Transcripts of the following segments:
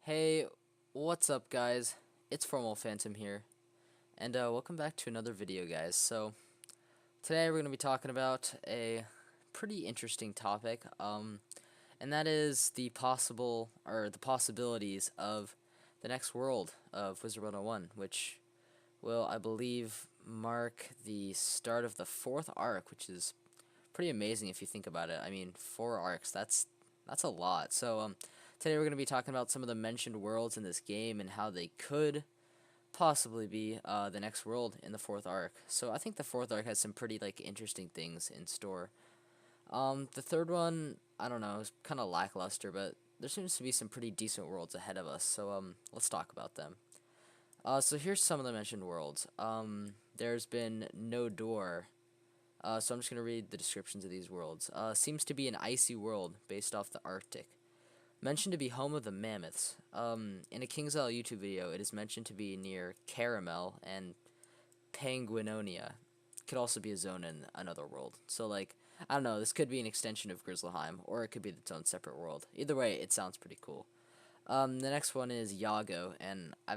Hey, what's up guys? It's Formal Phantom here, and welcome back to another video guys. So, today we're going to be talking about a pretty interesting topic, and that is the possibilities of the next world of Wizard101, which will, I believe, mark the start of the 4th arc, which is pretty amazing if you think about it. I mean, 4 arcs, that's a lot. So, today we're going to be talking about some of the mentioned worlds in this game and how they could possibly be the next world in the 4th arc. So I think the 4th arc has some pretty interesting things in store. The third one, I don't know, is kind of lackluster, but there seems to be some pretty decent worlds ahead of us. So let's talk about them. So here's some of the mentioned worlds. There's been No Door. So I'm just going to read the descriptions of these worlds. Seems to be an icy world based off the Arctic. Mentioned to be home of the mammoths. In a KingsIsle YouTube video, it is mentioned to be near Caramel and Penguinonia. Could also be a zone in another world. So, I don't know, this could be an extension of Grizzleheim, or it could be its own separate world. Either way, it sounds pretty cool. The next one is Yago, and I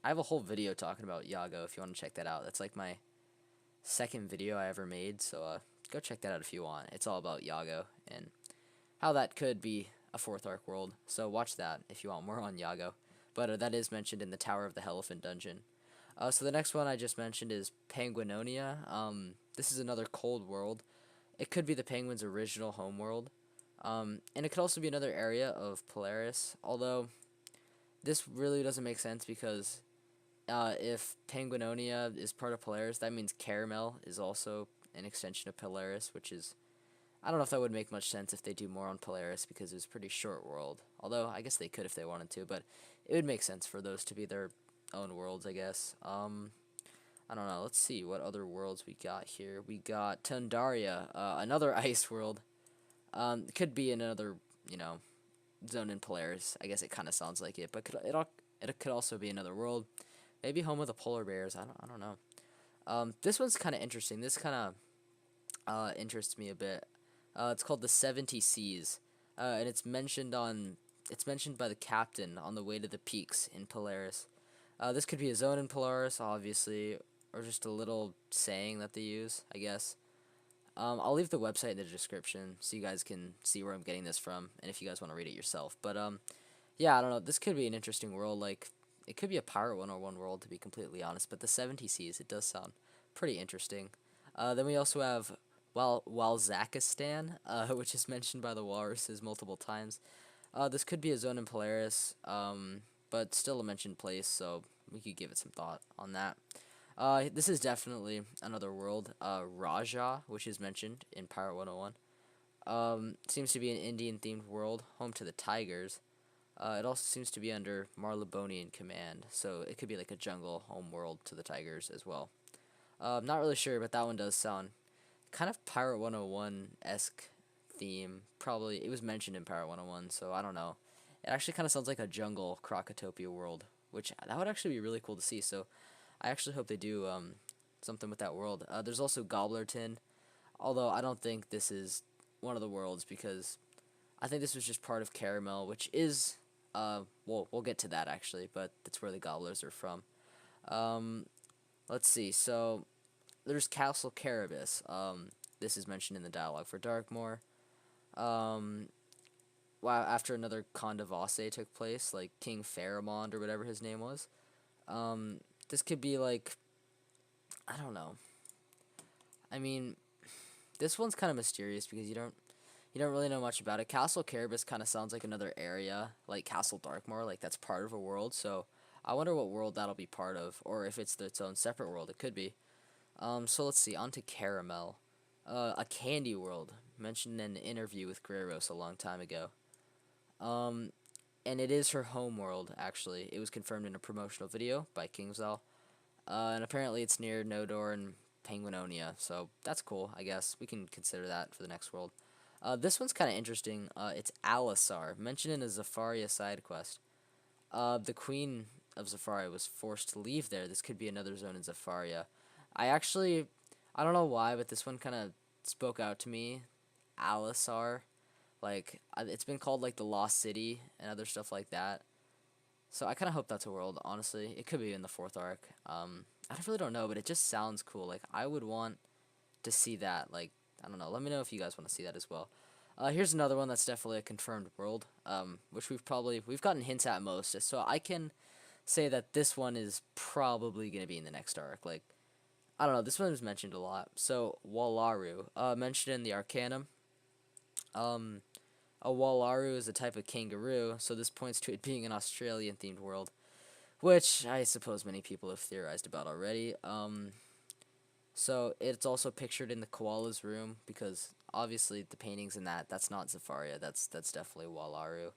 have a whole video talking about Yago if you want to check that out. That's like my second video I ever made, so go check that out if you want. It's all about Yago and how that could be a 4th arc world, so watch that if you want more on Yago. But that is mentioned in the Tower of the Elephant dungeon. So the next one I just mentioned is Penguinonia. This is another cold world. It could be the Penguins' original homeworld. And it could also be another area of Polaris, although this really doesn't make sense because if Penguinonia is part of Polaris, that means Caramel is also an extension of Polaris, which is, I don't know if that would make much sense if they do more on Polaris because it's a pretty short world. Although, I guess they could if they wanted to, but it would make sense for those to be their own worlds, I guess. I don't know. Let's see what other worlds we got here. We got Tundaria, another ice world. It could be another, zone in Polaris. I guess it kind of sounds like it, but it could also be another world. Maybe home of the polar bears. I don't know. This one's kind of interesting. This kind of interests me a bit. It's called the 70 Seas, and it's mentioned by the captain on the way to the peaks in Polaris. This could be a zone in Polaris, obviously, or just a little saying that they use, I guess. I'll leave the website in the description so you guys can see where I'm getting this from, and if you guys want to read it yourself. But yeah, I don't know. This could be an interesting world. It could be a Pirate 101 world, to be completely honest. But the 70 Seas, it does sound pretty interesting. Then we also have Walzakistan, which is mentioned by the walruses multiple times. This could be a zone in Polaris, but still a mentioned place, so we could give it some thought on that. This is definitely another world, Raja, which is mentioned in Pirate 101. Seems to be an Indian-themed world, home to the tigers. It also seems to be under Marlebonian command, so it could be like a jungle home world to the tigers as well. Not really sure, but that one does sound kind of Pirate 101-esque theme. Probably, it was mentioned in Pirate 101, so I don't know. It actually kind of sounds like a jungle Crocotopia world, which that would actually be really cool to see, so I actually hope they do something with that world. There's also Gobblerton, although I don't think this is one of the worlds because I think this was just part of Caramel, which is, we'll get to that actually, but that's where the gobblers are from. Let's see, so there's Castle Caribus. This is mentioned in the dialogue for Darkmoor. Wow, after another Condavasse took place, like King Pharamond or whatever his name was. This could be I don't know. I mean, this one's kind of mysterious because you don't really know much about it. Castle Caribus kind of sounds like another area, like Castle Darkmoor, like that's part of a world. So I wonder what world that'll be part of, or if it's its own separate world. It could be. So let's see. On to Caramel, a candy world mentioned in an interview with Guerreros a long time ago. And it is her home world, actually. It was confirmed in a promotional video by KingsIsle. And apparently it's near Nodor and Penguinonia, so that's cool, I guess. We can consider that for the next world. This one's kind of interesting. It's Alisar, mentioned in a Zafaria side quest. The Queen of Zafaria was forced to leave there. This could be another zone in Zafaria. I don't know why, but this one kind of spoke out to me. Alisar. It's been called, the Lost City and other stuff like that. So I kind of hope that's a world, honestly. It could be in the fourth arc. I really don't know, but it just sounds cool. Like, I would want to see that. Like, I don't know. Let me know if you guys want to see that as well. Here's another one that's definitely a confirmed world, which we've gotten hints at most. So I can say that this one is probably going to be in the next arc. Like, I don't know. This one was mentioned a lot. So Wallaru, mentioned in the Arcanum. Um, a Wallaru is a type of kangaroo, so this points to it being an Australian-themed world, which I suppose many people have theorized about already. So it's also pictured in the koala's room because obviously the paintings in that's not Zafaria. That's definitely Wallaru.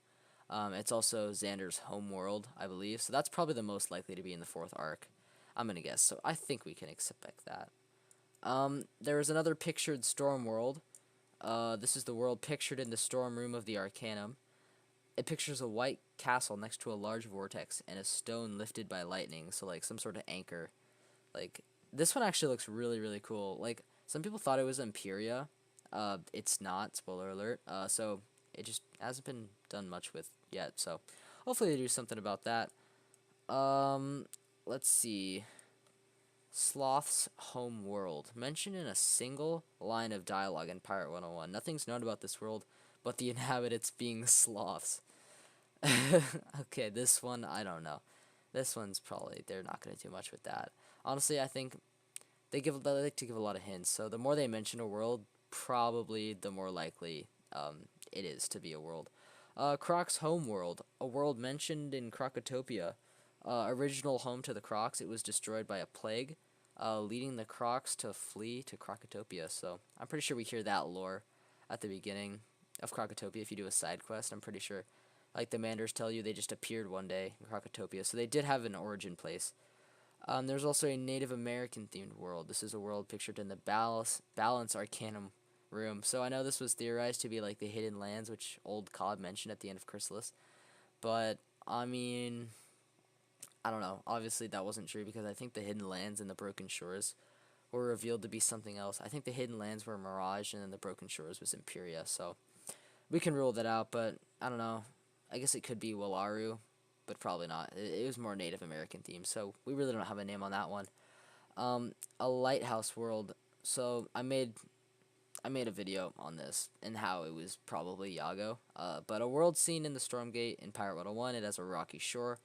It's also Xander's homeworld, I believe. So that's probably the most likely to be in the fourth arc. I'm gonna guess. So I think we can expect that. There is another pictured storm world. This is the world pictured in the storm room of the Arcanum. It pictures a white castle next to a large vortex and a stone lifted by lightning. So like some sort of anchor. Like, this one actually looks really, really cool. Like, some people thought it was Imperia. It's not, spoiler alert. So it just hasn't been done much with yet. So hopefully they do something about that. Let's see. Sloths Homeworld. Mentioned in a single line of dialogue in Pirate 101. Nothing's known about this world but the inhabitants being sloths. Okay, this one, I don't know. This one's probably, they're not going to do much with that. Honestly, I think they like to give a lot of hints. So the more they mention a world, probably the more likely it is to be a world. Croc's Homeworld, a world mentioned in Crocotopia. Original home to the Crocs, it was destroyed by a plague, leading the Crocs to flee to Crocotopia. So I'm pretty sure we hear that lore at the beginning of Crocotopia if you do a side quest. I'm pretty sure, like the Manders tell you, they just appeared one day in Crocotopia. So they did have an origin place. There's also a Native American themed world. This is a world pictured in the Balance Arcanum room. So I know this was theorized to be like the Hidden Lands, which old Cobb mentioned at the end of Chrysalis. But, I mean, I don't know. Obviously, that wasn't true because I think the Hidden Lands and the Broken Shores were revealed to be something else. I think the Hidden Lands were Mirage and then the Broken Shores was Imperia. So we can rule that out, but I don't know. I guess it could be Wallaru, but probably not. It was more Native American themed, so we really don't have a name on that one. A Lighthouse World. So I made a video on this and how it was probably Yago. But a world scene in the Stormgate in Pirate 101. It has a rocky shore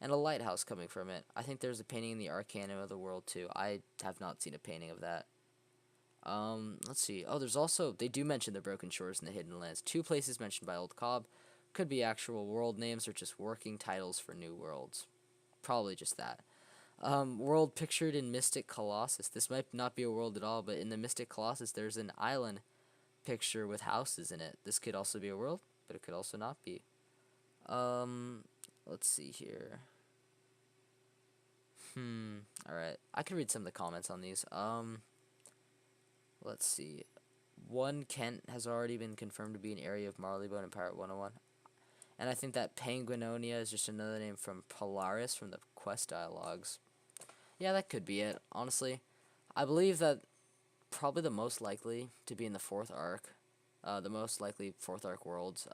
and a lighthouse coming from it. I think there's a painting in the Arcanum of the world too. I have not seen a painting of that. Let's see. Oh, there's also, they do mention the Broken Shores and the Hidden Lands. 2 places mentioned by Old Cobb. Could be actual world names or just working titles for new worlds. Probably just that. World pictured in Mystic Colossus. This might not be a world at all, but in the Mystic Colossus, there's an island picture with houses in it. This could also be a world, but it could also not be. Let's see here. Alright. I could read some of the comments on these. Let's see. One Kent has already been confirmed to be an area of Marleybone in Pirate 101. And I think that Penguinonia is just another name from Polaris from the quest dialogues. Yeah, that could be it. Honestly, I believe that probably the most likely to be in the fourth arc. The most likely fourth arc worlds.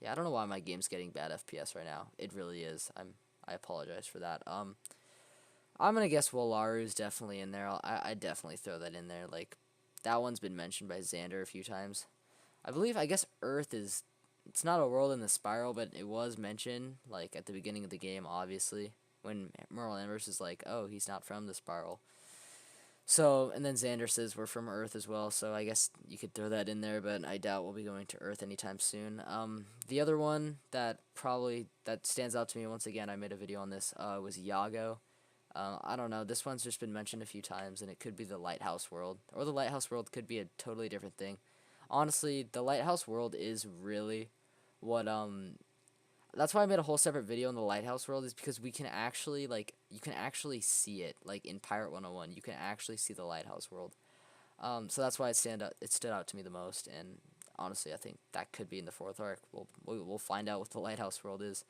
Yeah, I don't know why my game's getting bad FPS right now. It really is. I apologize for that. I'm gonna guess Wallaru is definitely in there. I definitely throw that in there. Like, that one's been mentioned by Xander a few times. I guess Earth is, it's not a world in the spiral, but it was mentioned, like, at the beginning of the game, obviously, when Merle Amherst is like, oh, he's not from the spiral. So, and then Xander says we're from Earth as well, so I guess you could throw that in there, but I doubt we'll be going to Earth anytime soon. The other one that stands out to me, once again, I made a video on this, was Yago. I don't know, this one's just been mentioned a few times, and it could be the Lighthouse World, or the Lighthouse World could be a totally different thing. Honestly, the Lighthouse World is really what, that's why I made a whole separate video on the Lighthouse World, is because we can actually, like, you can actually see it, like, in Pirate 101, you can actually see the Lighthouse World. So that's why it stood out to me the most, and honestly, I think that could be in the fourth arc. We'll find out what the Lighthouse World is.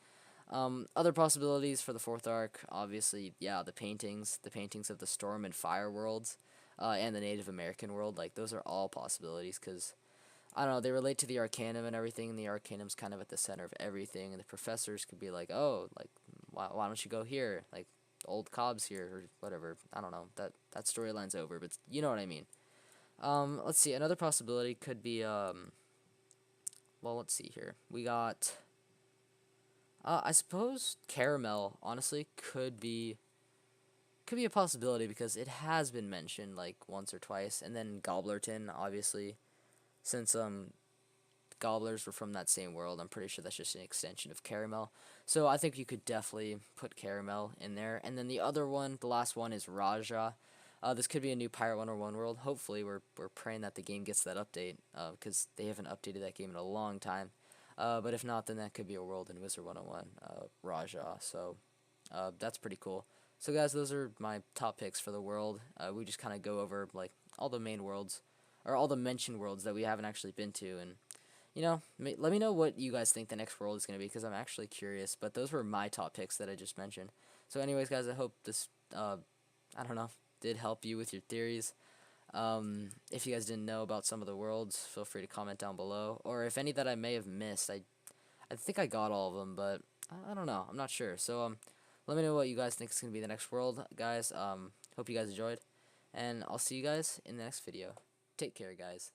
Other possibilities for the fourth arc, obviously, yeah, the paintings of the Storm and Fire worlds, and the Native American world, like, those are all possibilities, because I don't know, they relate to the Arcanum and everything, and the Arcanum's kind of at the center of everything, and the professors could be like, oh, like, why don't you go here? Like, old Cobb's here, or whatever. I don't know. That storyline's over, but you know what I mean. Let's see. Another possibility could be, well, let's see here. We got, I suppose Caramel, honestly, could be a possibility because it has been mentioned, like, once or twice. And then Gobblerton, obviously, since, Gobblers were from that same world. I'm pretty sure that's just an extension of Caramel. So I think you could definitely put Caramel in there. And then the other one, the last one, is Raja. This could be a new Pirate 101 world. Hopefully, we're praying that the game gets that update, because they haven't updated that game in a long time. But if not, then that could be a world in Wizard 101, Raja. So that's pretty cool. So guys, those are my top picks for the world. We just kind of go over, like, all the main worlds, or all the mentioned worlds that we haven't actually been to, and you know, let me know what you guys think the next world is going to be, because I'm actually curious. But those were my top picks that I just mentioned. So anyways, guys, I hope this, I don't know, did help you with your theories. If you guys didn't know about some of the worlds, feel free to comment down below. Or if any that I may have missed, I think I got all of them, but I don't know. I'm not sure. So, let me know what you guys think is going to be the next world, guys. Hope you guys enjoyed. And I'll see you guys in the next video. Take care, guys.